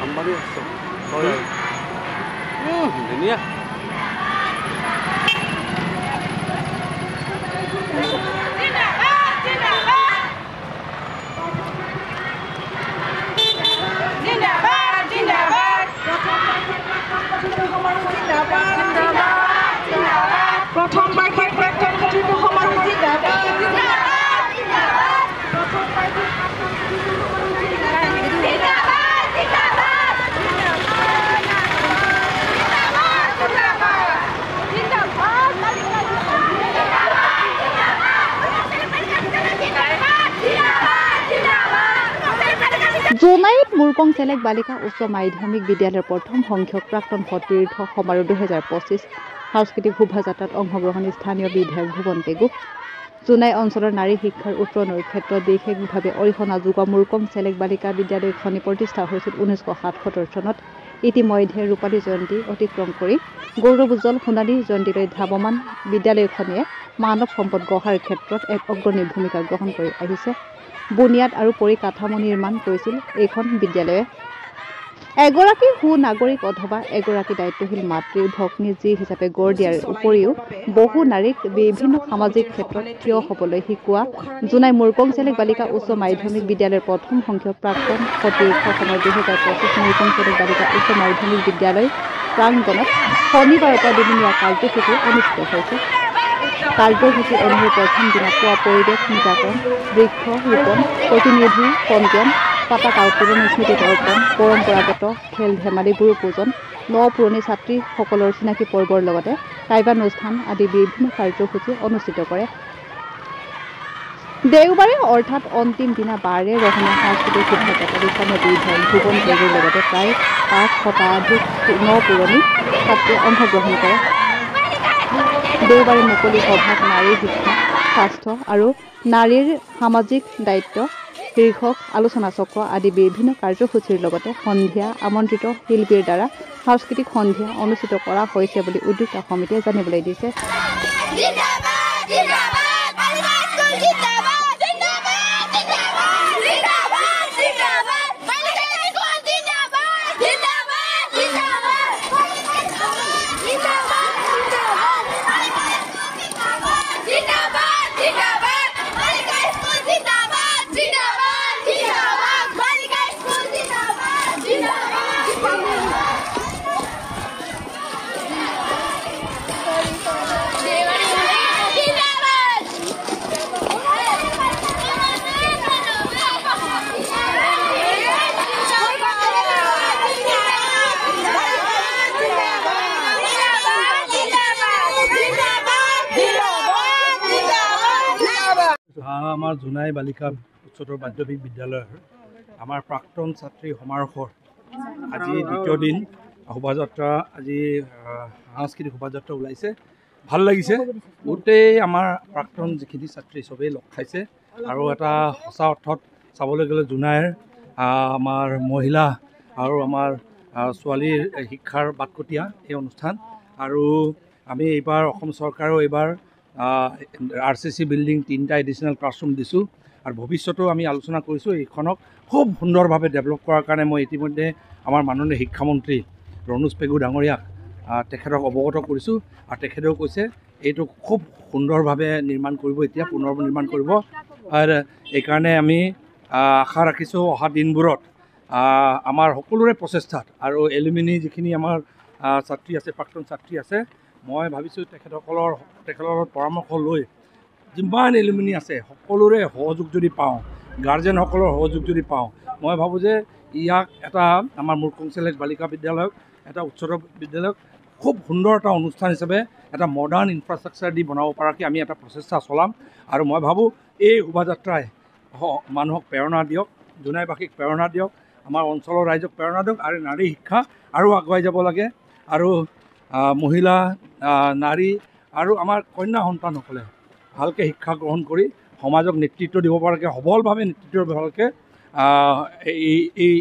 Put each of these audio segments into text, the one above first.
আম্বানি আছে হয় ধুনীয়া প্ৰথম বাৰ্ষিক প্ৰাক্তন সচিব সমাৰোহ জোনাইত মুৰকং চেলেক বালিকা উচ্চ মাধ্যমিক বিদ্যালয়ৰ প্ৰথম সংখ্যক প্ৰাক্তন সতীৰ্থ সমাৰোহ 2025 সাংস্কৃতিক শোভাযাত্ৰাত অংশগ্ৰহণী স্থানীয় বিধায়ক ভুৱন পেগু জোনাই অঞ্চলৰ নাৰী শিক্ষাৰ উত্তৰণৰ ক্ষেত্ৰত বিশেষভাৱে অৰিহণা যোগোৱা মুৰকং চেলেক বালিকা বিদ্যালয়খনি প্ৰতিষ্ঠা হৈছিল 1977 চনত ইতিমধ্যে ৰূপালী জয়ন্তী অতিক্ৰম কৰি গৌৰৱোজ্জ্বল সোণালী জয়ন্তীলৈ ধাৱমান বিদ্যালয়খনে মানৱ সম্পদ গঢ়াৰ ক্ষেত্ৰত এক অগ্ৰণী ভূমিকা গ্ৰহণ কৰি আহিছে বুনিয়াদ আৰু পৰিকাঠামো নিৰ্মাণ কৰিছিল এইখন বিদ্যালয়ে এগৰাকী সুনাগৰিক অথবা এগৰাকী দায়িত্বশীল মাতৃৰ ভগ্নী যি হিচাপে গঢ় দিয়াৰ উপৰিও বহু নাৰীক বিভিন্ন সামাজিক ক্ষেত্ৰত থিয় হ'বলৈ শিকোৱা জোনাই মুৰকং চেলেক বালিকা উচ্চ মাধ্যমিক বিদ্যালয়ৰ প্ৰথম সংখ্যক প্ৰাক্তন সতীৰ্থ সমাৰোহ 2025 মুৰকং চেলেক বালিকা উচ্চ মাধ্যমিক বিদ্যালয় প্ৰাংগণত শনিবাৰৰ পৰা দুদিনীয়া কাৰ্যসূচী অনুষ্ঠিত হৈছে কাৰ্যসূচী অনুসৰি প্ৰথম দিনা পুৱা পৰিৱেশ নিৰ্বাচন বৃক্ষ ৰোপণ প্ৰতিনিধি পঞ্জীয়ন পতাকা উত্তোলন স্মৃতি তৰ্পণ পৰম্পৰাগত খেল ধেমালি গুৰু পূজন ন পুৰণি ছাত্ৰীসকলৰ চিনাকি পৰ্বৰ লগতে কাৰ্যানুষ্ঠান আদি বিভিন্ন কাৰ্যসূচী অনুষ্ঠিত কৰে দেওবাৰে অৰ্থাৎ অন্তিম দিনা বাৰে ৰহণীয়া সাংস্কৃতিক শোভাযাত্ৰাত স্থানীয় বিধায়ক ভুৱন পেগুৰ লগতে প্ৰায় 5 শতাধিক ন পুৰণি ছাত্ৰীয়ে অংশগ্ৰহণ কৰে দেওবাৰে মুকলি সভাত নাৰী শিক্ষা স্বাস্থ্য আৰু নাৰীৰ সামাজিক দায়িত্ব শীৰ্ষক আলোচনা চক্ৰ আদি বিভিন্ন কাৰ্যসূচীৰ লগতে সন্ধিয়া আমন্ত্ৰিত শিল্পীৰ দ্বাৰা সাংস্কৃতিক সন্ধিয়া অনুষ্ঠিত কৰা হৈছে বুলি উদ্যোক্তা সমিতিয়ে জানিবলৈ দিছে আমাৰ জোনাই বালিকা উচ্চতৰ মাধ্যমিক বিদ্যালয়ৰ আমাৰ প্ৰাক্তন ছাত্ৰী সমাৰোহৰ আজি দ্বিতীয় দিন শোভাযাত্ৰা আজি সাংস্কৃতিক শোভাযাত্ৰা ওলাইছে ভাল লাগিছে গোটেই আমাৰ প্ৰাক্তন যিখিনি ছাত্ৰী চবেই লগ খাইছে আৰু এটা সঁচা অৰ্থত চাবলৈ গ'লে জোনাইৰ আমাৰ মহিলা আৰু আমাৰ ছোৱালীৰ শিক্ষাৰ বাটকটীয়া এই অনুষ্ঠান আৰু আমি এইবাৰ অসম চৰকাৰেও এইবাৰ RCC বিল্ডিং 3টা এডিশ্যনেল ক্লাছৰুম দিছোঁ আৰু ভৱিষ্যতেও আমি আলোচনা কৰিছোঁ এইখনক খুব সুন্দৰভাৱে ডেভেলপ কৰাৰ কাৰণে মই ইতিমধ্যে আমাৰ মাননীয় শিক্ষামন্ত্ৰী ৰণোজ পেগু ডাঙৰীয়াক তেখেতক অৱগত কৰিছোঁ আৰু তেখেতেও কৈছে এইটো খুব সুন্দৰভাৱে নিৰ্মাণ কৰিব এতিয়া পুনৰ নিৰ্মাণ কৰিব আৰু এইকাৰণে আমি আশা ৰাখিছোঁ অহা দিনবোৰত আমাৰ সকলোৰে প্ৰচেষ্টাত আৰু এলুমিনি যিখিনি আমাৰ ছাত্ৰী আছে প্ৰাক্তন ছাত্ৰী আছে মই ভাবিছোঁ তেখেতসকলৰ পৰামৰ্শ লৈ যিমান এলুমিনি আছে সকলোৰে সহযোগ যদি পাওঁ গাৰ্জেনসকলৰ সহযোগ যদি পাওঁ মই ভাবোঁ যে ইয়াক এটা আমাৰ মুৰকং চেলেক বালিকা বিদ্যালয়ক এটা উচ্চতৰ বিদ্যালয়ক খুব সুন্দৰ এটা অনুষ্ঠান হিচাপে এটা মডাৰ্ণ ইনফ্ৰাষ্ট্ৰাকচাৰ দি বনাব পৰাকৈ আমি এটা প্ৰচেষ্টা চলাম আৰু মই ভাবোঁ এই শোভাযাত্ৰাই মানুহক প্ৰেৰণা দিয়ক জোনাইবাসীক প্ৰেৰণা দিয়ক আমাৰ অঞ্চলৰ ৰাইজক প্ৰেৰণা দিয়ক আৰু নাৰী শিক্ষা আৰু আগুৱাই যাব লাগে আৰু মহিলা নাৰী আৰু আমাৰ কন্যা সন্তানসকলে ভালকৈ শিক্ষা গ্ৰহণ কৰি সমাজক নেতৃত্ব দিব পৰাকৈ সবলভাৱে নেতৃত্ব দিব পৰাকৈ এই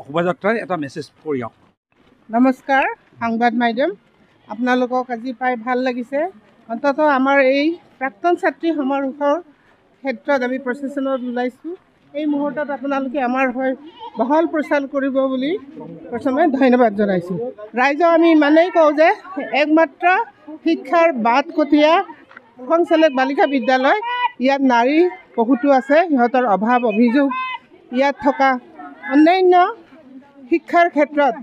শোভাযাত্ৰাই এটা মেছেজ কঢ়িয়াওক নমস্কাৰ সংবাদ মাধ্যম আপোনালোকক আজি পাই ভাল লাগিছে অন্ততঃ আমাৰ এই প্ৰাক্তন ছাত্ৰী সমাৰোহৰ ক্ষেত্ৰত আমি প্ৰচেছনত ওলাইছোঁ এই মুহূৰ্তত আপোনালোকে আমাৰ হৈ বহল প্ৰচাৰ কৰিব বুলি প্ৰথমে ধন্যবাদ জনাইছোঁ। ৰাইজক আমি ইমানেই কওঁ যে একমাত্ৰ শিক্ষাৰ বাটকটীয়া উত্তম চেলেক বালিকা বিদ্যালয়, ইয়াত নাৰী বহুতো আছে, সিহঁতৰ অভাৱ অভিযোগ, ইয়াত থকা অন্যান্য শিক্ষাৰ ক্ষেত্ৰত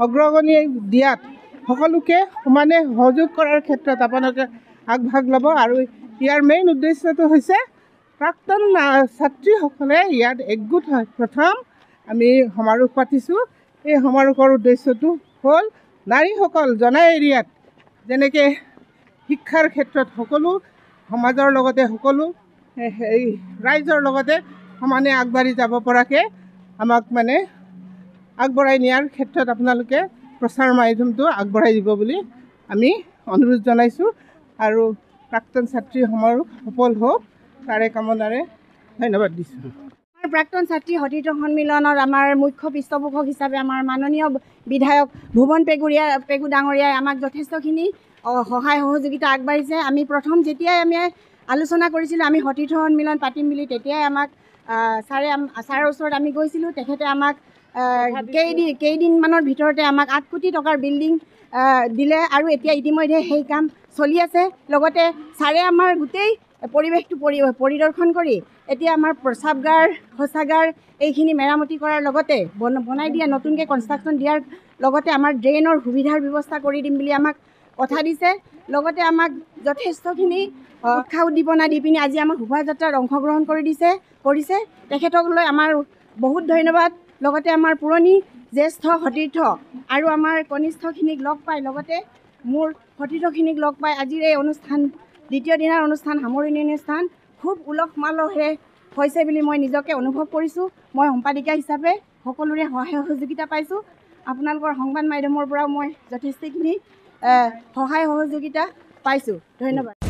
অগ্ৰগণি দিয়াত সকলোকে সমানে সহযোগ কৰাৰ ক্ষেত্ৰত আপোনালোকে আগভাগ ল'ব। আৰু ইয়াৰ মেইন উদ্দেশ্যটো হৈছে প্ৰাক্তন ছাত্ৰীসকলে ইয়াত একগোট হয়। প্ৰথম আমি সমাৰোহ পাতিছোঁ। এই সমাৰোহৰ উদ্দেশ্যটো হ'ল নাৰীসকল জনা এৰিয়াত যেনেকৈ শিক্ষাৰ ক্ষেত্ৰত সকলো সমাজৰ লগতে সকলো ৰাইজৰ লগতে সমানে আগবাঢ়ি যাব পৰাকৈ আমাক মানে আগবঢ়াই নিয়াৰ ক্ষেত্ৰত আপোনালোকে প্ৰচাৰ মাধ্যমটো আগবঢ়াই দিব বুলি আমি অনুৰোধ জনাইছোঁ। আৰু প্ৰাক্তন ছাত্ৰী সমাৰোহ সফল হওক তাৰে কামনাৰে ধন্যবাদ দিছোঁ। প্ৰাক্তন ছাত্ৰী সতীৰ্থ সন্মিলনৰ আমাৰ মুখ্য পৃষ্ঠপোষক হিচাপে আমাৰ মাননীয় বিধায়ক ভুৱন পেগু ডাঙৰীয়াই আমাক যথেষ্টখিনি সহায় সহযোগিতা আগবাঢ়িছে। আমি প্ৰথম যেতিয়াই আমি আলোচনা কৰিছিলোঁ আমি সতীৰ্থ সন্মিলন পাতিম বুলি, তেতিয়াই আমাক ছাৰৰ ওচৰত আমি গৈছিলোঁ। তেখেতে আমাক কেইদিনমানৰ ভিতৰতে আমাক 8 কোটি টকাৰ বিল্ডিং দিলে আৰু এতিয়া ইতিমধ্যে সেই কাম চলি আছে। লগতে ছাৰে আমাৰ গোটেই পৰিৱেশটো পৰিদৰ্শন কৰি এতিয়া আমাৰ প্ৰস্ৰাৱগাৰ শৌচাগাৰ এইখিনি মেৰামতি কৰাৰ লগতে বনাই দিয়া নতুনকৈ কনষ্ট্ৰাকশ্যন দিয়াৰ লগতে আমাৰ ড্ৰেইনৰ সুবিধাৰ ব্যৱস্থা কৰি দিম বুলি আমাক কথা দিছে। লগতে আমাক যথেষ্টখিনি উৎসাহ উদ্দীপনা দি পিনি আজি আমাৰ শোভাযাত্ৰাত অংশগ্ৰহণ কৰিছে। তেখেতক লৈ আমাৰ বহুত ধন্যবাদ। লগতে আমাৰ পুৰণি জ্যেষ্ঠ সতীৰ্থ আৰু আমাৰ কনিষ্ঠখিনিক লগ পাই, লগতে মোৰ সতীৰ্থখিনিক লগ পাই আজিৰ এই অনুষ্ঠান দ্বিতীয় দিনাৰ অনুষ্ঠান সামৰণি অনুষ্ঠান খুব উলহ মালহেৰে হৈছে বুলি মই নিজকে অনুভৱ কৰিছোঁ। মই সম্পাদিকা হিচাপে সকলোৰে সহায় সহযোগিতা পাইছোঁ। আপোনালোকৰ সংবাদ মাধ্যমৰ পৰাও মই যথেষ্টখিনি সহায় সহযোগিতা পাইছোঁ। ধন্যবাদ।